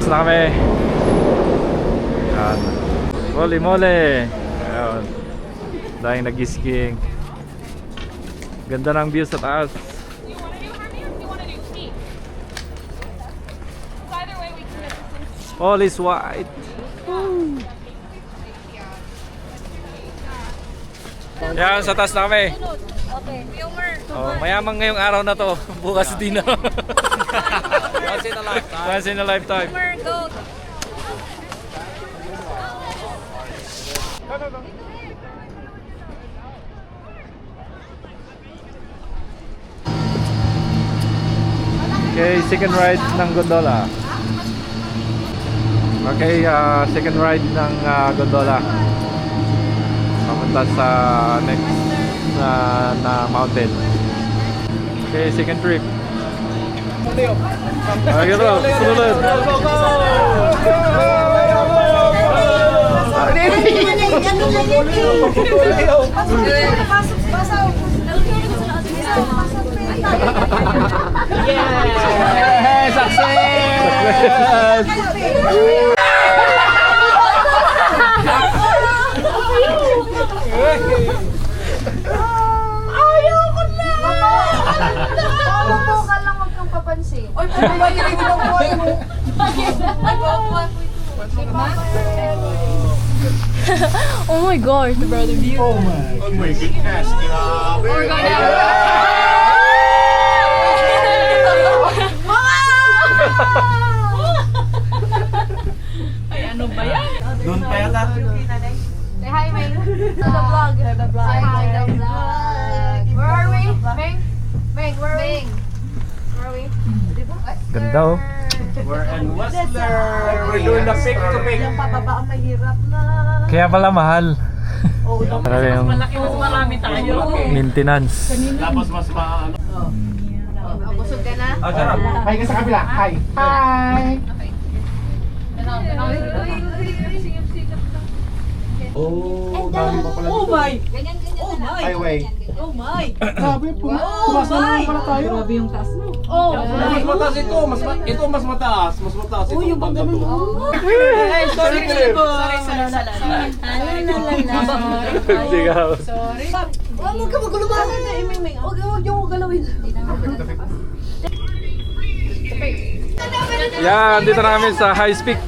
na kami. Yan. Holy moly. Ayun. Dahil nag-skiing. Ganda ng view sa taas. All is white. Yan, sa taas na kami. Okay. Oh, mayamang ngayong araw na to. Bukas din na. Once in a lifetime. Once in a lifetime. Go. Okay, second ride ng gondola. Okay, second ride ng gondola. Papunta sa next na mountain. Okay, second trip. Okay bro, sunod. Yeah! Success! Ayoko na! Mabuka lang, huwag kang papansin. Oy, pumabay mo ng buhay mo. Oh my god, the brother view. Oh my goodness! Ay, ano ba yan? Doon pa yata. Say hi, Ming. To the vlog. Say hi, the vlog. Where are we? Ming? Ming, where are we? Where are we? Ganda oh. We're in Whistler. We're doing the pick-to-pick. Yung pababa ang mahirap na. Kaya pala mahal. Oh, Talaga yung Malaki, mas marami tayo. maintenance. Tapos mas maano. busog ka na? Ah, sarap. Hi ka sa kabila. Hi. Hi. Oh, dami pa pala. Oh my! Ganyan, ganyan. Oh my! Highway. Oh my! Grabe po. Tumas na naman pala tayo. Grabe yung taas mo. Oh Mas mataas ito. Ito mas mataas. Mas mataas ito. yung bang ganun. Ay, sorry po. Sorry. Sigaw. Sorry. Huwag ka magulubahan na. Huwag yung galawin. Yan, dito na kami sa High Peak.